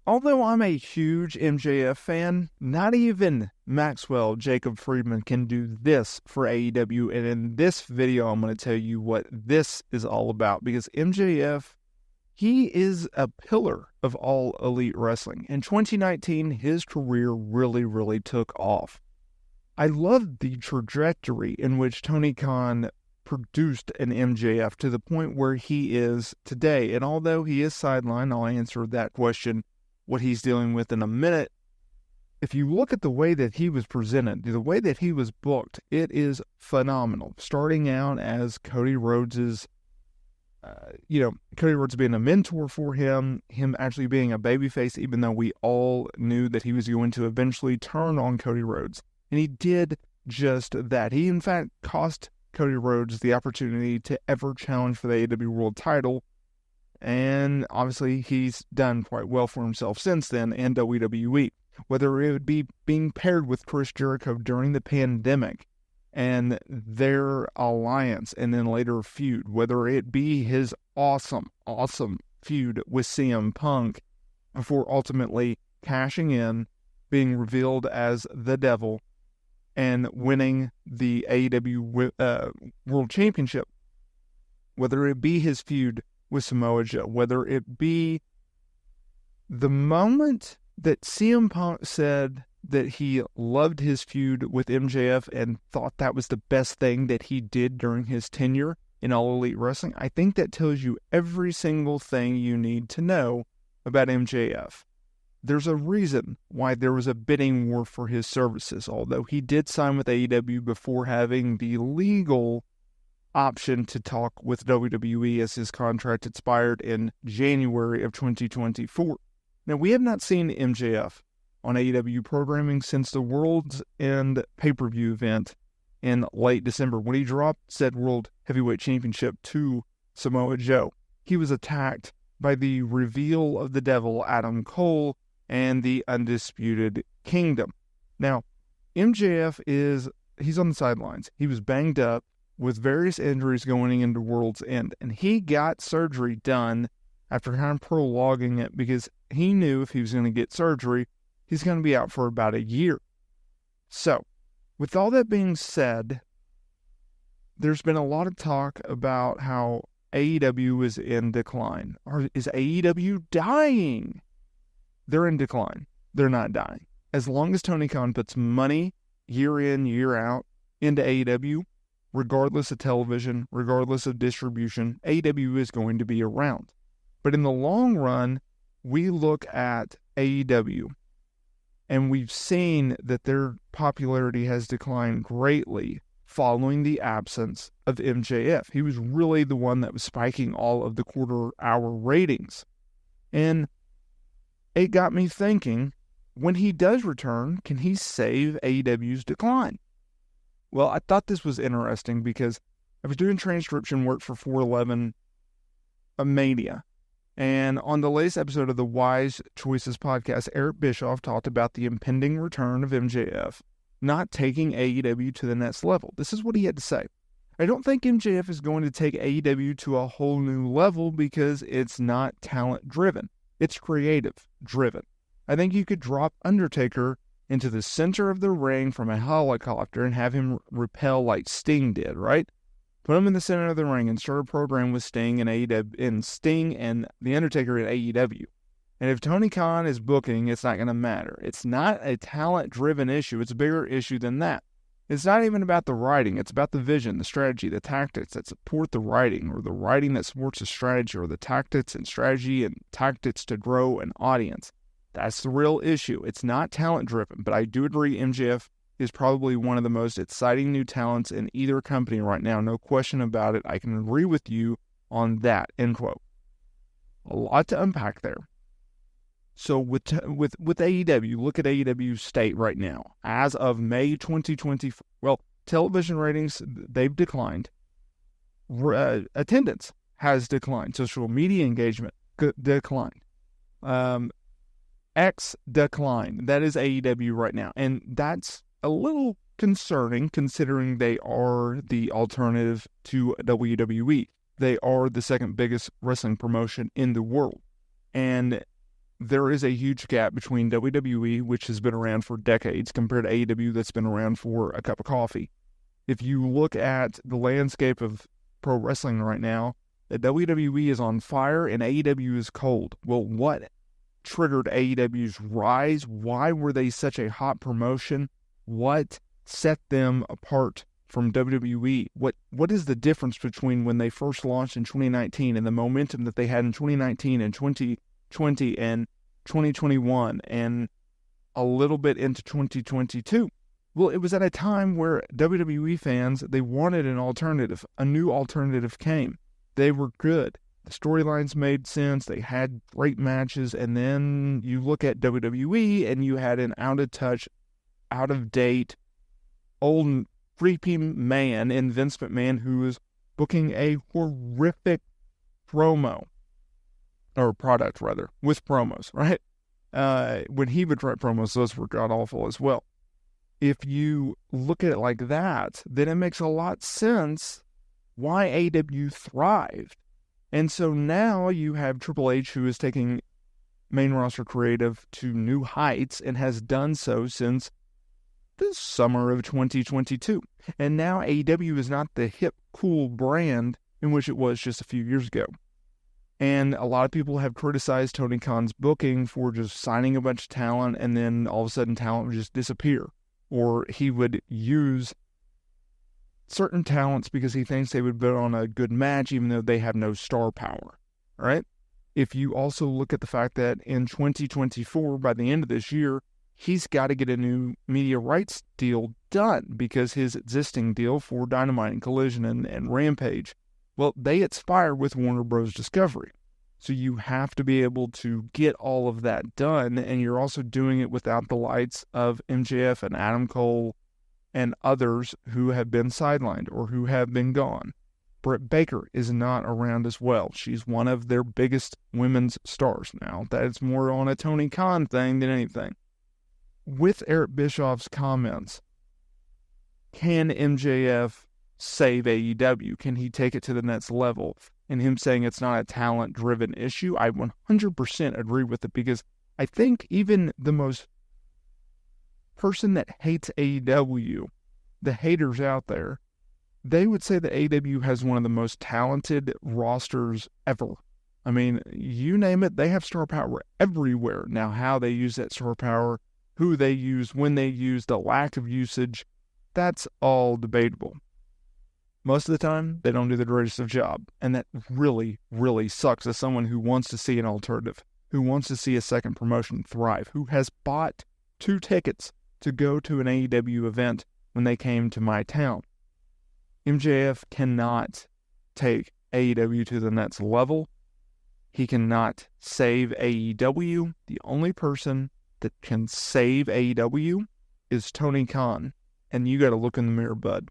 Although I'm a huge MJF fan, not even Maxwell Jacob Friedman can do this for AEW. And in this video, I'm going to tell you what this is all about. Because MJF, he is a pillar of all elite wrestling. In 2019, his career really took off. I love the trajectory in which Tony Khan produced an MJF to the point where he is today. And although he is sidelined, I'll answer that question, what he's dealing with, in a minute. If you look at the way that he was presented, the way that he was booked, it is phenomenal. Starting out as Cody Rhodes's, Cody Rhodes being a mentor for him actually being a babyface, even though we all knew that he was going to eventually turn on Cody Rhodes. And he did just that. He, in fact, cost Cody Rhodes the opportunity to ever challenge for the AEW World title. And obviously, he's done quite well for himself since then in WWE. Whether it would be being paired with Chris Jericho during the pandemic and their alliance and then later feud, whether it be his awesome feud with CM Punk before ultimately cashing in, being revealed as the Devil, and winning the AEW World Championship, whether it be his feud with Samoa Joe, whether it be the moment that CM Punk said that he loved his feud with MJF and thought that was the best thing that he did during his tenure in All Elite Wrestling, I think that tells you every single thing you need to know about MJF. There's a reason why there was a bidding war for his services, although he did sign with AEW before having the legal option to talk with WWE as his contract expired in January of 2024. Now, we have not seen MJF on AEW programming since the World's End pay-per-view event in late December when he dropped said World Heavyweight Championship to Samoa Joe. He was attacked by the reveal of the Devil, Adam Cole, and the Undisputed Kingdom. Now, MJF he's on the sidelines. He was banged up with various injuries going into World's End, and he got surgery done after kind of prologuing it because he knew if he was going to get surgery, he's going to be out for about a year. So, with all that being said, there's been a lot of talk about how AEW is in decline. Or is AEW dying? They're in decline. They're not dying. As long as Tony Khan puts money year in, year out into AEW, regardless of television, regardless of distribution, AEW is going to be around. But in the long run, we look at AEW, and we've seen that their popularity has declined greatly following the absence of MJF. He was really the one that was spiking all of the quarter-hour ratings. And it got me thinking, when he does return, can he save AEW's decline? Well, I thought this was interesting because I was doing transcription work for 411 Mania. And on the latest episode of the Wise Choices podcast, Eric Bischoff talked about the impending return of MJF not taking AEW to the next level. This is what he had to say. I don't think MJF is going to take AEW to a whole new level because it's not talent-driven. It's creative-driven. I think you could drop Undertaker into the center of the ring from a helicopter and have him repel like Sting did, right? Put him in the center of the ring and start a program with Sting and AEW, and Sting and The Undertaker at AEW. And if Tony Khan is booking, it's not going to matter. It's not a talent-driven issue. It's a bigger issue than that. It's not even about the writing. It's about the vision, the strategy, the tactics that support the writing, or the writing that supports the strategy, or the tactics and strategy and tactics to grow an audience. That's the real issue. It's not talent-driven, but I do agree MJF is probably one of the most exciting new talents in either company right now. No question about it. I can agree with you on that, end quote. A lot to unpack there. So with AEW, look at AEW's state right now. As of May 2020, well, television ratings, they've declined. Attendance has declined. Social media engagement declined. X decline. That is AEW right now. And that's a little concerning considering they are the alternative to WWE. They are the second biggest wrestling promotion in the world. And there is a huge gap between WWE, which has been around for decades, compared to AEW that's been around for a cup of coffee. If you look at the landscape of pro wrestling right now, the WWE is on fire and AEW is cold. Well, what triggered AEW's rise? Why were they such a hot promotion? What set them apart from WWE? What is the difference between when they first launched in 2019 and the momentum that they had in 2019 and 2020 and 2021 and a little bit into 2022? Well, it was at a time where WWE fans, they wanted an alternative. A new alternative came. They were good. The storylines made sense. They had great matches. And then you look at WWE and you had an out of touch, out of date, old creepy man in Vince McMahon who was booking a horrific promo, or product rather, with promos, right? When he would write promos, those were god-awful as well. If you look at it like that, then it makes a lot of sense why AEW thrived. And so now you have Triple H, who is taking main roster creative to new heights and has done so since the summer of 2022. And now AEW is not the hip, cool brand in which it was just a few years ago. And a lot of people have criticized Tony Khan's booking for just signing a bunch of talent and then all of a sudden talent would just disappear. Or he would use certain talents because he thinks they would put on a good match even though they have no star power, right? If you also look at the fact that in 2024, by the end of this year, he's got to get a new media rights deal done because his existing deal for Dynamite and Collision and Rampage, well, they expire with Warner Bros. Discovery. So you have to be able to get all of that done, and you're also doing it without the lights of MJF and Adam Cole and others who have been sidelined or who have been gone. Britt Baker is not around as well. She's one of their biggest women's stars now. That's more on a Tony Khan thing than anything. With Eric Bischoff's comments, can MJF save AEW? Can he take it to the next level? And him saying it's not a talent-driven issue, I 100% agree with it, because I think even the most person that hates AEW, the haters out there, they would say that AEW has one of the most talented rosters ever. I mean, you name it, they have star power everywhere. Now, how they use that star power, who they use, when they use, the lack of usage, that's all debatable. Most of the time, they don't do the greatest of job. And that really, really sucks as someone who wants to see an alternative, who wants to see a second promotion thrive, who has bought 2 tickets to go to an AEW event when they came to my town. MJF cannot take AEW to the next level. He cannot save AEW. The only person that can save AEW is Tony Khan. And you got to look in the mirror, bud.